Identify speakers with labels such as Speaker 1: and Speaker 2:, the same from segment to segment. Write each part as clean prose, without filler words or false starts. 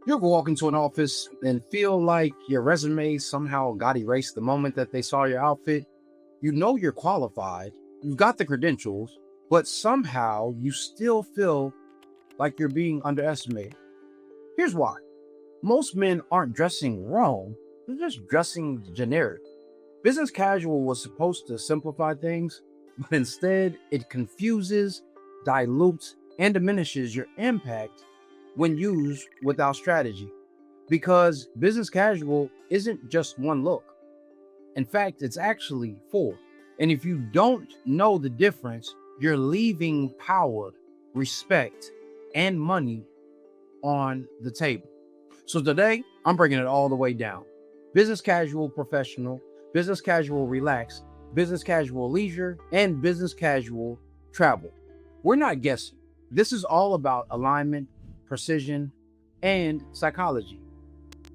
Speaker 1: You ever walk into an office and feel like your resume somehow got erased the moment that they saw your outfit? You know you're qualified, you've got the credentials, but somehow you still feel like you're being underestimated. Here's why. Most men aren't dressing wrong, they're just dressing generic. Business casual was supposed to simplify things, but instead it confuses, dilutes, and diminishes your impact when used without strategy. Because business casual isn't just one look. In fact, it's actually four. And if you don't know the difference, you're leaving power, respect, and money on the table. So today, I'm bringing it all the way down. Business casual professional, business casual relaxed, business casual leisure, and business casual travel. We're not guessing. This is all about alignment, precision, and psychology.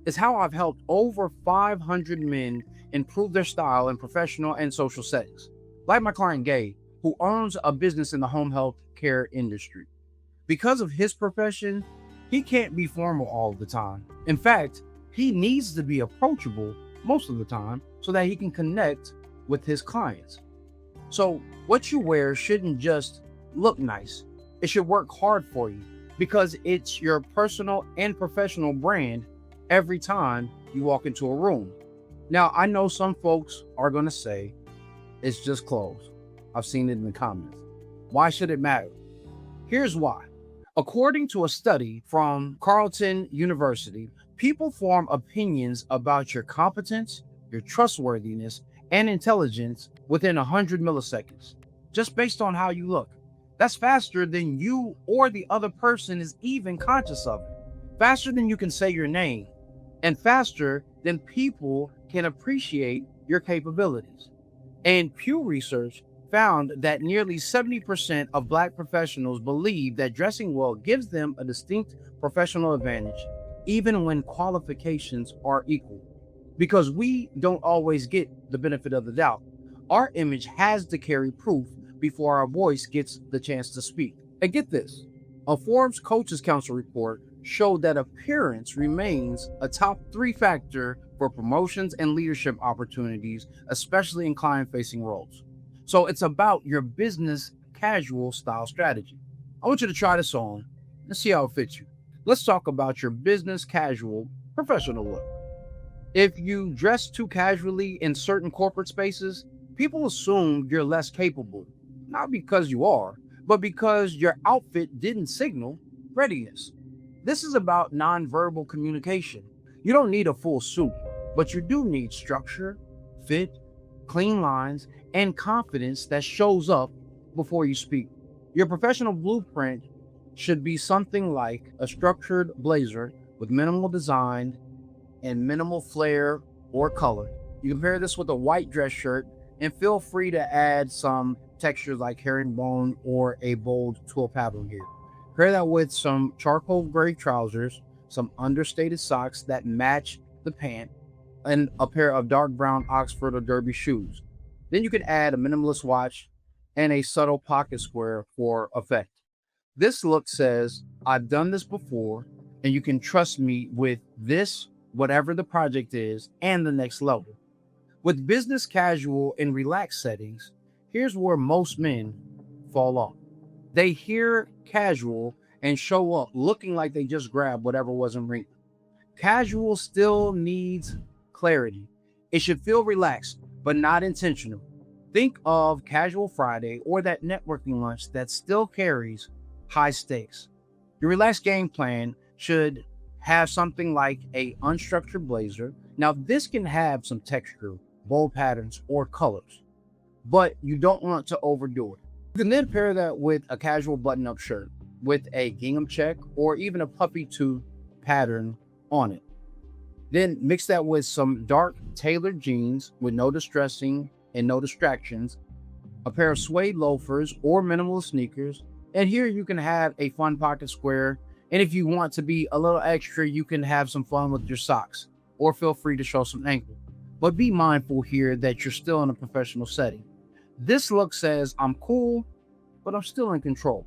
Speaker 1: It's how I've helped over 500 men improve their style in professional and social settings. Like my client Gabe, who owns a business in the home health care industry. Because of his profession, he can't be formal all the time. In fact, he needs to be approachable most of the time so that he can connect with his clients. So, what you wear shouldn't just look nice, it should work hard for you because it's your personal and professional brand every time you walk into a room. Now, I know some folks are going to say it's just clothes. I've seen it in the comments. Why should it matter? Here's why. According to a study from Carleton University, people form opinions about your competence, your trustworthiness, and intelligence within 100 milliseconds, just based on how you look. That's faster than you or the other person is even conscious of it. Faster than you can say your name, and faster than people can appreciate your capabilities. And Pew Research found that nearly 70% of Black professionals believe that dressing well gives them a distinct professional advantage, even when qualifications are equal. Because we don't always get the benefit of the doubt, our image has to carry proof before our voice gets the chance to speak. And get this, a Forbes Coaches Council report showed that appearance remains a top 3 factor for promotions and leadership opportunities, especially in client-facing roles. So it's about your business casual style strategy. I want you to try this on and see how it fits you. Let's talk about your business casual professional look. If you dress too casually in certain corporate spaces, people assume you're less capable, not because you are, but because your outfit didn't signal readiness. This is about nonverbal communication. You don't need a full suit, but you do need structure, fit, clean lines, and confidence that shows up before you speak. Your professional blueprint should be something like a structured blazer with minimal design and minimal flair or color. You can pair this with a white dress shirt and feel free to add some textures like herringbone or a bold twill pattern here. Pair that with some charcoal gray trousers, some understated socks that match the pant, and a pair of dark brown Oxford or Derby shoes. Then you can add a minimalist watch and a subtle pocket square for effect. This look says, I've done this before, and you can trust me with this, whatever the project is, and the next level. With business casual and relaxed settings, here's where most men fall off. They hear casual and show up looking like they just grabbed whatever wasn't wrinkled. Casual still needs clarity. It should feel relaxed, but not intentional. Think of Casual Friday or that networking lunch that still carries high stakes. Your relaxed game plan should have something like a unstructured blazer. Now, this can have some texture, bold patterns, or colors, but you don't want to overdo it. You can then pair that with a casual button-up shirt with a gingham check or even a puppy tooth pattern on it. Then mix that with some dark tailored jeans with no distressing and no distractions, a pair of suede loafers or minimalist sneakers, and here you can have a fun pocket square. And if you want to be a little extra, you can have some fun with your socks or feel free to show some ankle. But be mindful here that you're still in a professional setting. This look says, I'm cool, but I'm still in control.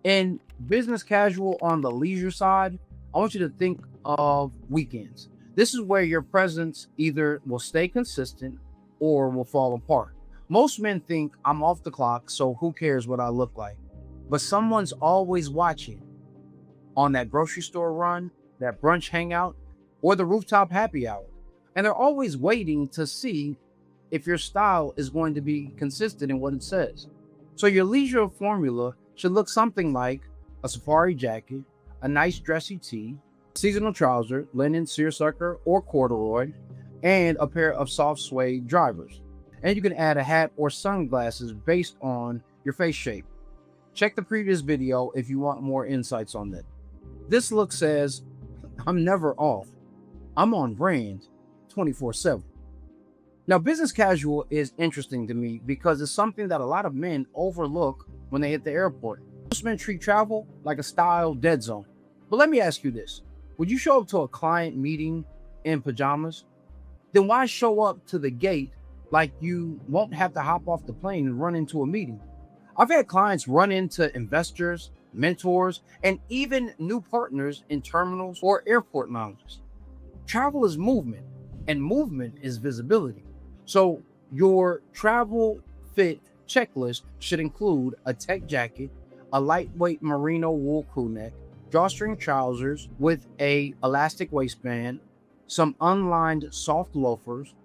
Speaker 1: In business casual on the leisure side, I want you to think of weekends. This is where your presence either will stay consistent or will fall apart. Most men think I'm off the clock, so who cares what I look like? But someone's always watching on that grocery store run, that brunch hangout, or the rooftop happy hour. And they're always waiting to see if your style is going to be consistent in what it says. So your leisure formula should look something like a safari jacket, a nice dressy tee, seasonal trouser, linen, seersucker, or corduroy, and a pair of soft suede drivers. And you can add a hat or sunglasses based on your face shape. Check the previous video if you want more insights on that. This look says, I'm never off. I'm on brand 24/7. Now, business casual is interesting to me because it's something that a lot of men overlook when they hit the airport. Most men treat travel like a style dead zone. But let me ask you this. Would you show up to a client meeting in pajamas? Then why show up to the gate like you won't have to hop off the plane and run into a meeting? I've had clients run into investors, mentors, and even new partners in terminals or airport lounges. Travel is movement, and movement is visibility. So your travel fit checklist should include a tech jacket, a lightweight merino wool crew neck, drawstring trousers with a elastic waistband, some unlined soft loafers,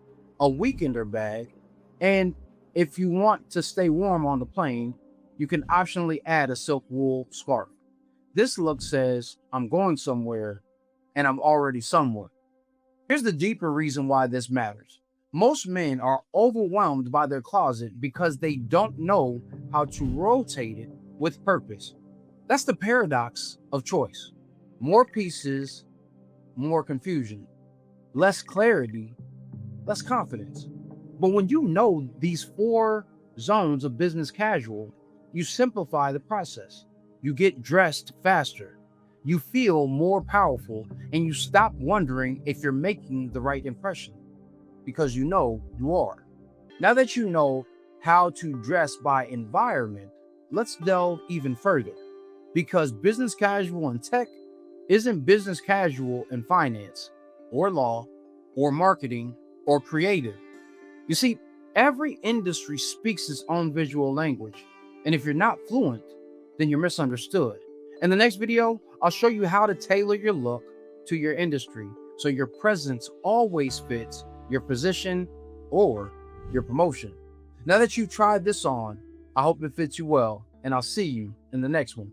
Speaker 1: a weekender bag, and if you want to stay warm on the plane, you can optionally add a silk wool scarf. This look says, I'm going somewhere and I'm already somewhere. Here's the deeper reason why this matters. Most men are overwhelmed by their closet because they don't know how to rotate it with purpose. That's the paradox of choice. More pieces, more confusion. Less clarity, less confidence. But when you know these 4 zones of business casual, you simplify the process. You get dressed faster. You feel more powerful, and you stop wondering if you're making the right impression because you know you are. Now that you know how to dress by environment, let's delve even further because business casual in tech isn't business casual in finance or law or marketing or creative. You see, every industry speaks its own visual language. And if you're not fluent, then you're misunderstood. In the next video, I'll show you how to tailor your look to your industry so your presence always fits your position or your promotion. Now that you've tried this on, I hope it fits you well, and I'll see you in the next one.